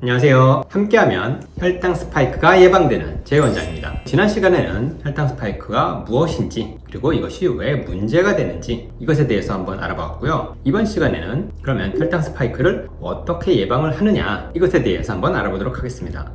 안녕하세요. 함께하면 혈당 스파이크가 예방되는 재원장입니다. 지난 시간에는 혈당 스파이크가 무엇인지 그리고 이것이 왜 문제가 되는지 이것에 대해서 한번 알아봤고요. 이번 시간에는 그러면 혈당 스파이크를 어떻게 예방을 하느냐 이것에 대해서 한번 알아보도록 하겠습니다.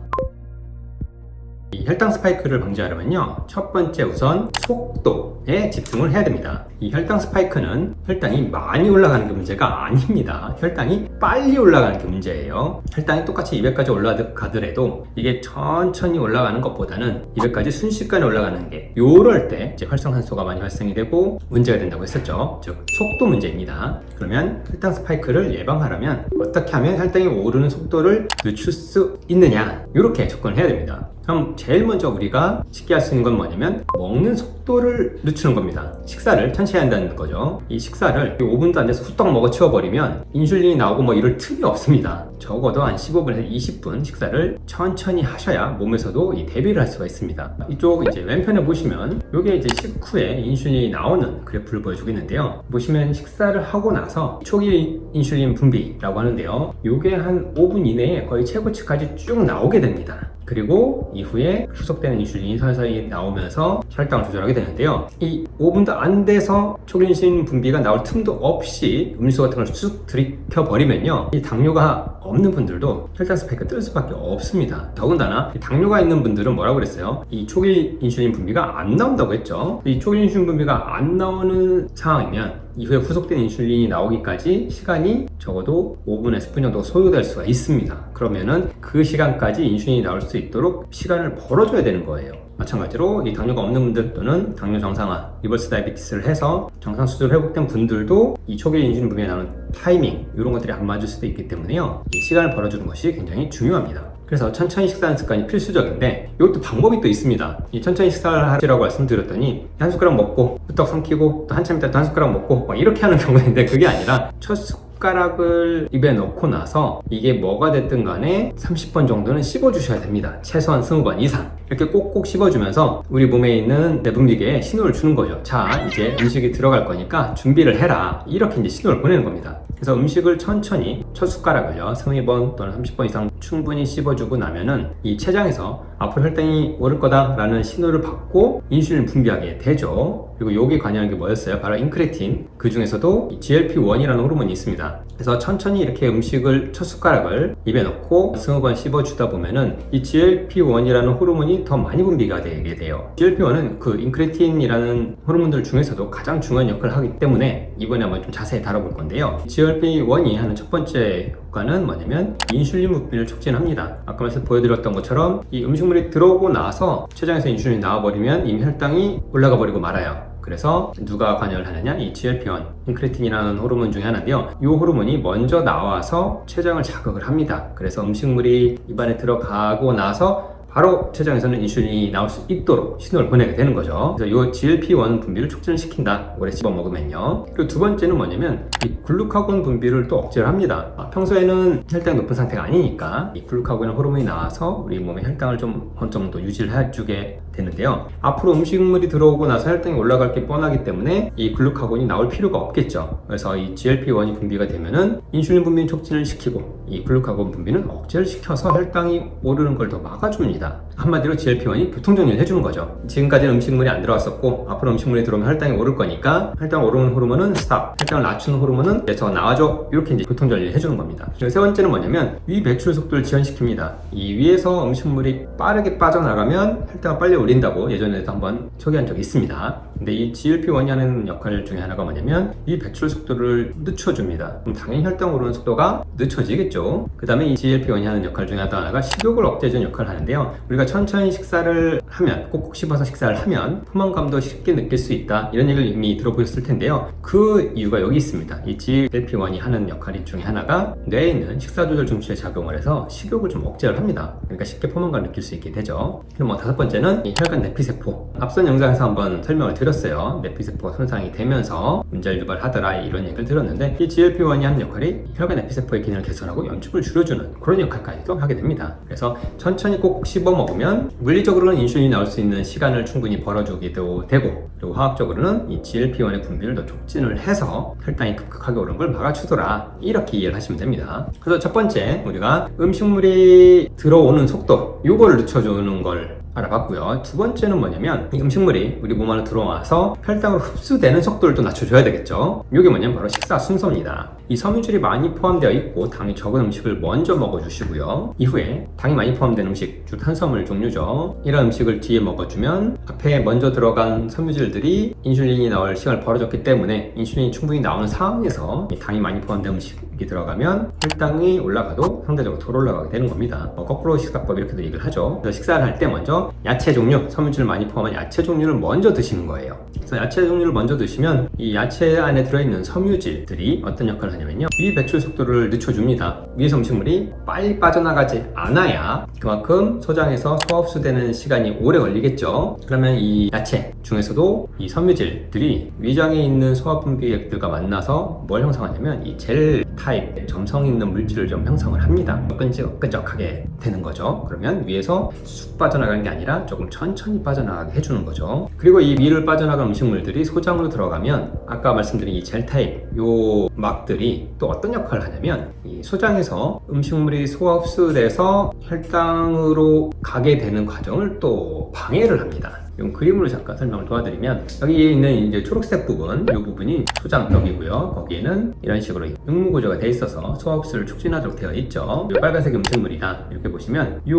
이 혈당 스파이크를 방지하려면요, 첫 번째 우선 속도에 집중을 해야 됩니다. 이 혈당 스파이크는 혈당이 많이 올라가는 게 문제가 아닙니다. 혈당이 빨리 올라가는 게 문제예요. 혈당이 똑같이 200까지 올라가더라도 이게 천천히 올라가는 것보다는 200까지 순식간에 올라가는 게, 요럴 때 이제 활성산소가 많이 발생이 되고 문제가 된다고 했었죠. 즉 속도 문제입니다. 그러면 혈당 스파이크를 예방하려면 어떻게 하면 혈당이 오르는 속도를 늦출 수 있느냐, 이렇게 접근을 해야 됩니다. 그럼 제일 먼저 우리가 쉽게 할 수 있는 건 뭐냐면 먹는 속도를 늦추는 겁니다. 식사를 천천히 한다는 거죠. 이 식사를 5분도 안 돼서 후딱 먹어 치워버리면 인슐린이 나오고 뭐 이럴 틈이 없습니다. 적어도 한 15분에서 20분 식사를 천천히 하셔야 몸에서도 이 대비를 할 수가 있습니다. 이쪽 이제 왼편에 보시면 이게 이제 식후에 인슐린이 나오는 그래프를 보여주고 있는데요. 보시면 식사를 하고 나서 초기 인슐린 분비라고 하는데요. 이게 한 5분 이내에 거의 최고치까지 쭉 나오게 됩니다. 그리고 이후에 후속되는 인슐린이 서서히 나오면서 혈당을 조절하게 되는데요. 이 5분도 안 돼서 초기 인슐린 분비가 나올 틈도 없이 음료수 같은 걸 쑥 들이켜버리면요, 이 당뇨가 없는 분들도 혈당 스파이크가 뜰 수밖에 없습니다. 더군다나 당뇨가 있는 분들은 뭐라고 그랬어요? 이 초기 인슐린 분비가 안 나온다고 했죠. 이 초기 인슐린 분비가 안 나오는 상황이면 이후에 후속된 인슐린이 나오기까지 시간이 적어도 5분에서 10분 정도 소요될 수가 있습니다. 그러면은 그 시간까지 인슐린이 나올 수 있도록 시간을 벌어줘야 되는 거예요. 마찬가지로 이 당뇨가 없는 분들 또는 당뇨 정상화, 리버스 다이비티스를 해서 정상 수준 회복된 분들도 이 초기 인슐린 분비가 나오는 타이밍, 이런 것들이 안 맞을 수도 있기 때문에요, 이 시간을 벌어주는 것이 굉장히 중요합니다. 그래서 천천히 식사하는 습관이 필수적인데, 이것도 방법이 또 있습니다. 이 천천히 식사를 하시라고 말씀드렸더니 한 숟가락 먹고 후딱 삼키고 또 한참 있다 또 한 숟가락 먹고 막 이렇게 하는 경우가 있는데, 그게 아니라 첫 숟가락을 입에 넣고 나서 이게 뭐가 됐든 간에 30번 정도는 씹어주셔야 됩니다. 최소한 20번 이상 이렇게 꼭꼭 씹어주면서 우리 몸에 있는 내분비계에 신호를 주는 거죠. 자, 이제 음식이 들어갈 거니까 준비를 해라, 이렇게 이제 신호를 보내는 겁니다. 그래서 음식을 천천히 첫 숟가락을요 20번 또는 30번 이상 충분히 씹어주고 나면은 이 췌장에서 앞으로 혈당이 오를 거다라는 신호를 받고 인슐린 분비하게 되죠. 그리고 여기 관여하는 게 뭐였어요? 바로 인크레틴. 그 중에서도 GLP-1이라는 호르몬이 있습니다. 그래서 천천히 이렇게 음식을 첫 숟가락을 입에 넣고 20번 씹어주다 보면은 이 GLP-1이라는 호르몬이 더 많이 분비가 되게 돼요. GLP-1은 그 인크레틴이라는 호르몬들 중에서도 가장 중요한 역할을 하기 때문에 이번에 한번 좀 자세히 다뤄볼 건데요. GLP-1이 하는 첫 번째 효과는 뭐냐면 인슐린 분비를 촉진합니다. 아까 보여드렸던 것처럼 이 음식물이 들어오고 나서 췌장에서 인슐린이 나와버리면 이미 혈당이 올라가 버리고 말아요. 그래서 누가 관여를 하느냐? 이 GLP-1, 인크레틴이라는 호르몬 중에 하나인데요. 이 호르몬이 먼저 나와서 췌장을 자극을 합니다. 그래서 음식물이 입안에 들어가고 나서 바로 췌장에서는 인슐린이 나올 수 있도록 신호를 보내게 되는 거죠. 그래서 이 GLP-1 분비를 촉진을 시킨다, 오래 씹어 먹으면요. 그리고 두 번째는 뭐냐면 이 글루카곤 분비를 또 억제를 합니다. 평소에는 혈당이 높은 상태가 아니니까 이 글루카곤 호르몬이 나와서 우리 몸의 혈당을 좀 어느 정도 유지를 해주게 되는데요. 앞으로 음식물이 들어오고 나서 혈당이 올라갈 게 뻔하기 때문에 이 글루카곤이 나올 필요가 없겠죠. 그래서 이 GLP-1이 분비가 되면은 인슐린 분비는 촉진을 시키고 이 글루카곤 분비는 억제를 시켜서 혈당이 오르는 걸 더 막아줍니다. 한마디로 GLP-1이 교통정리를 해주는 거죠. 지금까지는 음식물이 안 들어왔었고 앞으로 음식물이 들어오면 혈당이 오를 거니까 혈당 오르는 호르몬은 스탑, 혈당을 낮추는 호르몬은 저 나와줘, 이렇게 이제 교통정리를 해주는 겁니다. 그리고 세 번째는 뭐냐면 위 배출 속도를 지연시킵니다. 이 위에서 음식물이 빠르게 빠져나가면 혈당을 빨리 올린다고 예전에도 한번 소개한 적이 있습니다. 근데 이 GLP-1이 하는 역할 중에 하나가 뭐냐면 이 배출 속도를 늦춰줍니다. 그럼 당연히 혈당 오르는 속도가 늦춰지겠죠. 그 다음에 이 GLP-1이 하는 역할 중에 하나가 식욕을 억제해주는 역할을 하는데요. 우리가 천천히 식사를 하면, 꼭꼭 씹어서 식사를 하면 포만감도 쉽게 느낄 수 있다, 이런 얘기를 이미 들어보셨을 텐데요. 그 이유가 여기 있습니다. 이 GLP-1이 하는 역할 중에 하나가 뇌에 있는 식사조절 중추에 작용을 해서 식욕을 좀 억제를 합니다. 그러니까 쉽게 포만감을 느낄 수 있게 되죠. 그럼 다섯 번째는 이 혈관 내피세포. 앞선 영상에서 한번 설명을 드렸어요. 내피세포가 손상이 되면서 문제를 유발하더라 이런 얘기를 들었는데, 이 GLP-1이 하는 역할이 혈관 내피세포의 기능을 개선하고 염축을 줄여주는 그런 역할까지도 하게 됩니다. 그래서 천천히 꼭꼭 씹어 먹으면 물리적으로는 인슐린이 나올 수 있는 시간을 충분히 벌어주기도 되고, 그리고 화학적으로는 이 GLP-1의 분비를 더 촉진을 해서 혈당이 급격하게 오르는 걸 막아주더라, 이렇게 이해를 하시면 됩니다. 그래서 첫 번째, 우리가 음식물이 들어오는 속도, 요거를 늦춰주는 걸 알아봤고요. 두 번째는 뭐냐면, 이 음식물이 우리 몸 안으로 들어와서 혈당으로 흡수되는 속도를 또 낮춰줘야 되겠죠. 이게 뭐냐면 바로 식사 순서입니다. 이 섬유질이 많이 포함되어 있고 당이 적은 음식을 먼저 먹어주시고요. 이후에 당이 많이 포함된 음식, 주 탄수화물 종류죠, 이런 음식을 뒤에 먹어주면 앞에 먼저 들어간 섬유질들이 인슐린이 나올 시간을 벌어줬기 때문에 인슐린이 충분히 나오는 상황에서 이 당이 많이 포함된 음식이 들어가면 혈당이 올라가도 상대적으로 덜 올라가게 되는 겁니다. 거꾸로 식사법 이렇게도 얘기를 하죠. 그래서 식사를 할 때 먼저 야채 종류, 섬유질을 많이 포함한 야채 종류를 먼저 드시는 거예요. 그래서 야채 종류를 먼저 드시면 이 야채 안에 들어있는 섬유질들이 어떤 역할을 하냐면요, 위 배출 속도를 늦춰줍니다. 위에서 음식물이 빨리 빠져나가지 않아야 그만큼 소장에서 소화 흡수되는 시간이 오래 걸리겠죠. 그러면 이 야채 중에서도 이 섬유질들이 위장에 있는 소화 분비액들과 만나서 뭘 형성하냐면 이 젤 타입 점성 있는 물질을 좀 형성을 합니다. 끈적끈적하게 되는 거죠. 그러면 위에서 쑥 빠져나가는 게 아니라 조금 천천히 빠져나가게 해주는 거죠. 그리고 이 위를 빠져나간 음식물들이 소장으로 들어가면 아까 말씀드린 이 젤 타입 요 막들이 또 어떤 역할을 하냐면, 이 소장에서 음식물이 소화 흡수돼서 혈당으로 가게 되는 과정을 또 방해를 합니다. 이 그림으로 잠깐 설명을 도와드리면, 여기 있는 이제 초록색 부분, 이 부분이 소장벽이고요. 거기에는 이런 식으로 육무 구조가 되어 있어서 소화 흡수를 촉진하도록 되어 있죠. 이 빨간색 음식물이다 이렇게 보시면, 이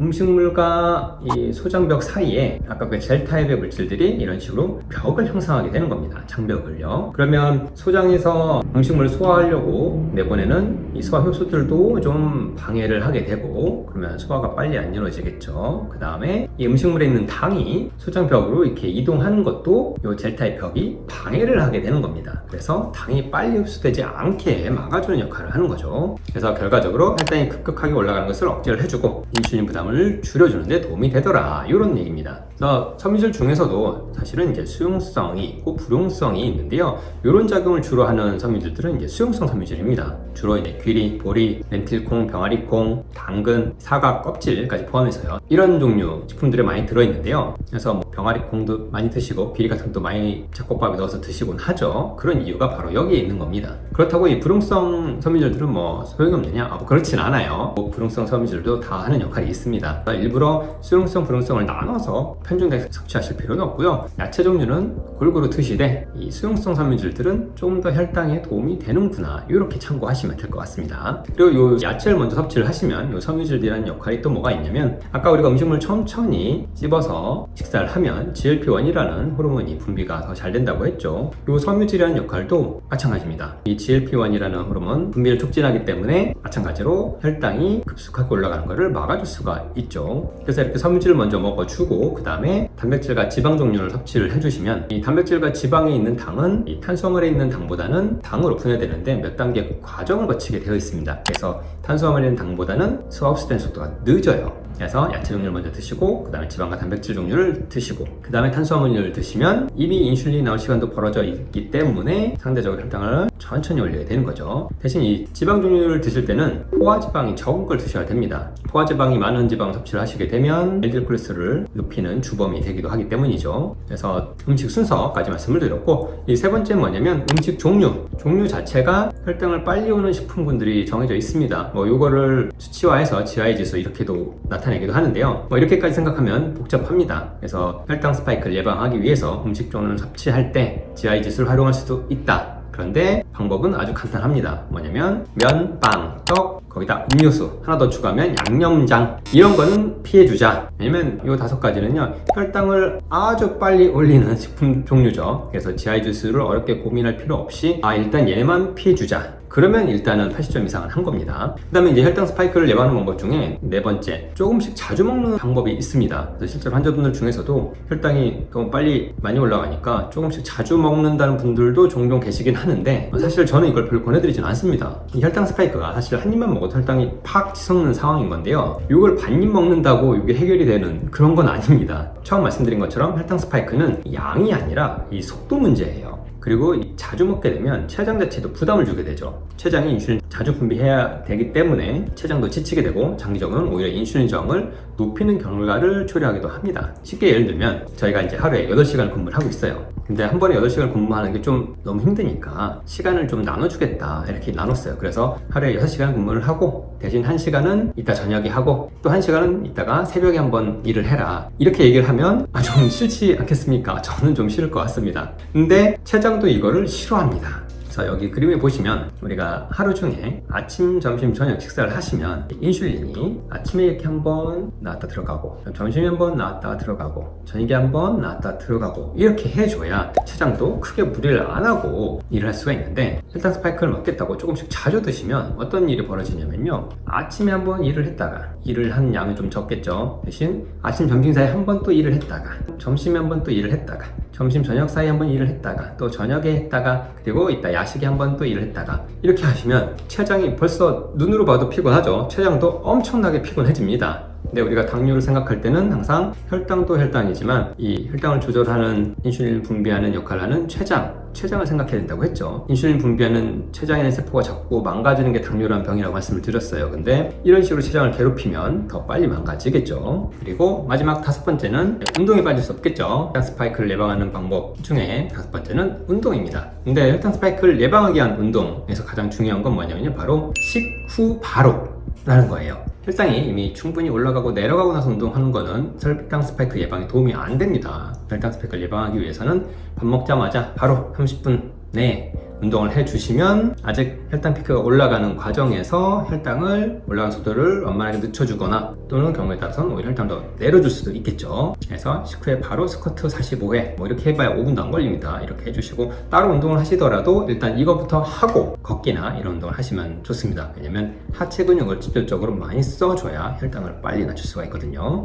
음식물과 이 소장벽 사이에 아까 그 젤 타입의 물질들이 이런 식으로 벽을 형성하게 되는 겁니다. 장벽을요. 그러면 소장에서 음식물을 소화하려고 내보내는 이 소화 효소들도 좀 방해를 하게 되고, 그러면 소화가 빨리 안 이루어지겠죠. 그 다음에 이 음식물에 있는 당이 소장벽으로 이렇게 이동하는 것도 이 젤타입 벽이 방해를 하게 되는 겁니다. 그래서 당이 빨리 흡수되지 않게 막아주는 역할을 하는 거죠. 그래서 결과적으로 혈당이 급격하게 올라가는 것을 억제를 해주고 인슐린 부담을 줄여주는 데 도움이 되더라, 이런 얘기입니다. 그래서 섬유질 중에서도 사실은 이제 수용성이 있고 불용성이 있는데요. 이런 작용을 주로 하는 섬유질들은 이제 수용성 섬유질입니다. 주로 이제 귀리, 보리, 렌틸콩, 병아리콩, 당근, 사과 껍질까지 포함해서요. 이런 종류 식품들이 많이 들어있는데요. 그래서 뭐 병아리콩도 많이 드시고 비리 같은 것도 많이 잡곡밥에 넣어서 드시곤 하죠. 그런 이유가 바로 여기에 있는 겁니다. 그렇다고 이 불용성 섬유질들은 뭐 소용이 없느냐? 뭐 그렇진 않아요. 불용성 섬유질도 다 하는 역할이 있습니다. 일부러 수용성, 불용성을 나눠서 편중되게 섭취하실 필요는 없고요. 야채 종류는 골고루 드시되 이 수용성 섬유질들은 좀 더 혈당에 도움이 되는구나, 이렇게 참고하시면 될 것 같습니다. 그리고 이 야채를 먼저 섭취를 하시면 이 섬유질이라는 역할이 또 뭐가 있냐면, 아까 우리가 음식물 천천히 씹어서 식사를 하면 GLP-1이라는 호르몬이 분비가 더 잘 된다고 했죠. 이 섬유질이라는 역할도 마찬가지입니다. 이 GLP-1이라는 호르몬 분비를 촉진하기 때문에 마찬가지로 혈당이 급속하게 올라가는 것을 막아줄 수가 있죠. 그래서 이렇게 섬유질을 먼저 먹어주고 그 다음에 단백질과 지방 종류를 섭취를 해주시면, 이 단백질과 지방에 있는 당은 이 탄수화물에 있는 당보다는 당으로 분해되는데 몇 단계 과정을 거치게 되어 있습니다. 그래서 탄수화물에 있는 당보다는 소화 흡수되는 속도가 늦어요. 그래서 야채 종류를 먼저 드시고 그 다음에 지방과 단백질 종류를 드시고 그 다음에 탄수화물을 드시면 이미 인슐린이 나올 시간도 벌어져 있기 때문에 상대적으로 혈당을 천천히 올리게 되는 거죠. 대신 이 지방 종류를 드실 때는 포화지방이 적은 걸 드셔야 됩니다. 포화지방이 많은 지방 섭취를 하시게 되면 LDL 콜레스테롤을 높이는 주범이 되기도 하기 때문이죠. 그래서 음식 순서까지 말씀을 드렸고, 이 세 번째는 뭐냐면 음식 종류 자체가 혈당을 빨리 오는 식품군들이 정해져 있습니다. 뭐 요거를 수치화해서 GI 지수 이렇게도 나타내기도 하는데요. 뭐 이렇게까지 생각하면 복잡합니다. 그래서 혈당 스파이크를 예방하기 위해서 음식 종류를 섭취할 때 GI 지수를 활용할 수도 있다. 그런데 방법은 아주 간단합니다. 뭐냐면 면, 빵, 떡, 거기다 음료수 하나 더 추가하면 양념장, 이런 거는 피해주자. 왜냐면 이 5가지는요 혈당을 아주 빨리 올리는 식품 종류죠. 그래서 GI 지수를 어렵게 고민할 필요 없이 일단 얘네만 피해주자, 그러면 일단은 80점 이상은 한 겁니다. 그 다음에 이제 혈당 스파이크를 예방하는 방법 중에 네 번째, 조금씩 자주 먹는 방법이 있습니다. 그래서 실제로 환자분들 중에서도 혈당이 너무 빨리 많이 올라가니까 조금씩 자주 먹는다는 분들도 종종 계시긴 하는데, 사실 저는 이걸 별로 권해드리진 않습니다. 이 혈당 스파이크가 사실 한 입만 먹어도 혈당이 팍 치솟는 상황인 건데요, 이걸 반입 먹는다고 이게 해결이 되는 그런 건 아닙니다. 처음 말씀드린 것처럼 혈당 스파이크는 양이 아니라 이 속도 문제예요. 그리고 자주 먹게 되면 췌장 자체도 부담을 주게 되죠. 췌장이 인슐린 자주 분비해야 되기 때문에 췌장도 지치게 되고, 장기적으로는 오히려 인슐린 저항을 높이는 결과를 초래하기도 합니다. 쉽게 예를 들면 저희가 이제 하루에 8시간 근무를 하고 있어요. 근데 한 번에 8시간 근무하는 게 좀 너무 힘드니까 시간을 좀 나눠주겠다 이렇게 나눴어요. 그래서 하루에 6시간 근무를 하고 대신 1시간은 이따 저녁에 하고 또 1시간은 이따가 새벽에 한번 일을 해라, 이렇게 얘기를 하면 좀 싫지 않겠습니까? 저는 좀 싫을 것 같습니다. 근데 췌장도 이거를 싫어합니다. 자, 여기 그림에 보시면 우리가 하루 중에 아침, 점심, 저녁 식사를 하시면 인슐린이 아침에 이렇게 한번 나왔다 들어가고, 점심에 한번 나왔다 들어가고, 저녁에 한번 나왔다 들어가고, 이렇게 해줘야 췌장도 크게 무리를 안 하고 일을 할 수가 있는데, 혈당 스파이크를 먹겠다고 조금씩 자주 드시면 어떤 일이 벌어지냐면요, 아침에 한번 일을 했다가, 일을 한 양은 좀 적겠죠. 대신 아침, 점심 사이에 한번 또 일을 했다가, 점심에 한번 또 일을 했다가, 점심, 저녁 사이에 한번 일을 했다가, 또 저녁에 했다가, 그리고 이따 야식에 한번 또 일을 했다가, 이렇게 하시면 췌장이 벌써 눈으로 봐도 피곤하죠. 췌장도 엄청나게 피곤해집니다. 근데 우리가 당뇨를 생각할 때는 항상 혈당도 혈당이지만 이 혈당을 조절하는, 인슐린 분비하는 역할을 하는 췌장을 생각해야 된다고 했죠. 인슐린 분비하는 췌장에 있는 세포가 자꾸 망가지는 게 당뇨라는 병이라고 말씀을 드렸어요. 근데 이런 식으로 췌장을 괴롭히면 더 빨리 망가지겠죠. 그리고 마지막 5번째는 운동이 빠질 수 없겠죠. 혈당 스파이크를 예방하는 방법 중에 5번째는 운동입니다. 근데 혈당 스파이크를 예방하기 위한 운동에서 가장 중요한 건 뭐냐면요, 바로 식후 바로라는 거예요. 혈당이 이미 충분히 올라가고 내려가고 나서 운동하는 거는 혈당 스파이크 예방에 도움이 안 됩니다. 혈당 스파이크를 예방하기 위해서는 밥 먹자마자 바로 30분 내에 운동을 해주시면, 아직 혈당 피크가 올라가는 과정에서 혈당을 올라가는 속도를 완만하게 늦춰주거나, 또는 경우에 따라서는 오히려 혈당을 더 내려줄 수도 있겠죠. 그래서 식후에 바로 스쿼트 45회, 뭐 이렇게 해봐야 5분도 안 걸립니다. 이렇게 해주시고, 따로 운동을 하시더라도 일단 이거부터 하고 걷기나 이런 운동을 하시면 좋습니다. 왜냐면 하체 근육을 직접적으로 많이 써줘야 혈당을 빨리 낮출 수가 있거든요.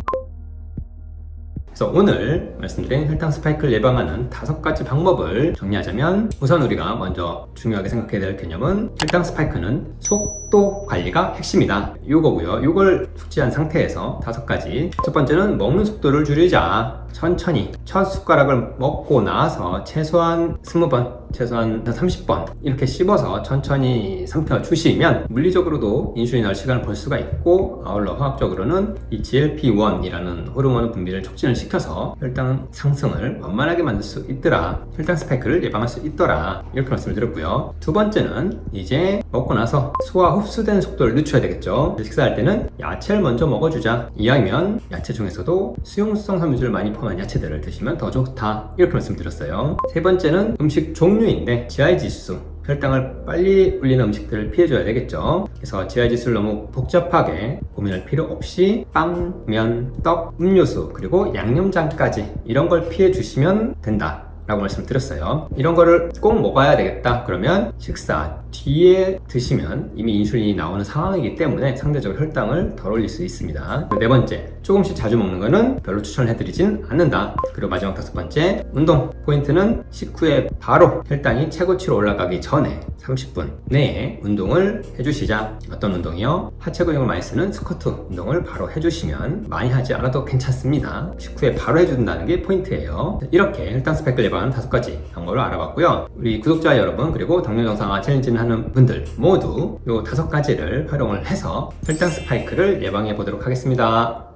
그래서 오늘 말씀드린 혈당 스파이크를 예방하는 5가지 방법을 정리하자면, 우선 우리가 먼저 중요하게 생각해야 될 개념은 혈당 스파이크는 속도 관리가 핵심이다, 요거고요. 요걸 숙지한 상태에서 5가지. 첫 번째는 먹는 속도를 줄이자. 천천히 첫 숟가락을 먹고 나서 최소한 20번, 최소한 30번 이렇게 씹어서 천천히 삼켜 주시면 물리적으로도 인슐린 나올 시간을 벌 수가 있고, 아울러 화학적으로는 이 GLP-1이라는 호르몬 분비를 촉진을 시켜서 혈당 상승을 완만하게 만들 수 있더라, 혈당 스파이크를 예방할 수 있더라, 이렇게 말씀을 드렸고요. 두 번째는 이제 먹고 나서 소화 흡수되는 속도를 늦춰야 되겠죠. 식사할 때는 야채를 먼저 먹어주자. 이왕이면 야채 중에서도 수용성 섬유질을 많이 포함한 야채들을 드시면 더 좋다, 이렇게 말씀드렸어요. 세 번째는 음식 종류인데 GI 지수, 혈당을 빨리 올리는 음식들을 피해줘야 되겠죠. 그래서 GI 지수를 너무 복잡하게 고민할 필요 없이 빵, 면, 떡, 음료수, 그리고 양념장까지 이런 걸 피해 주시면 된다 라고 말씀드렸어요. 이런 거를 꼭 먹어야 되겠다 그러면 식사 뒤에 드시면 이미 인슐린이 나오는 상황이기 때문에 상대적으로 혈당을 덜 올릴 수 있습니다. 네 번째, 조금씩 자주 먹는 거는 별로 추천을 해드리진 않는다. 그리고 마지막 5번째, 운동 포인트는 식후에 바로 혈당이 최고치로 올라가기 전에 30분 내에 운동을 해주시자. 어떤 운동이요? 하체 근육을 많이 쓰는 스쿼트 운동을 바로 해주시면, 많이 하지 않아도 괜찮습니다. 식후에 바로 해준다는 게 포인트예요. 이렇게 혈당 스파이크를 예방하는 5가지 방법을 알아봤고요. 우리 구독자 여러분, 그리고 당뇨 정상화 챌린지를 하는 분들 모두 이 5가지를 활용을 해서 혈당 스파이크를 예방해 보도록 하겠습니다.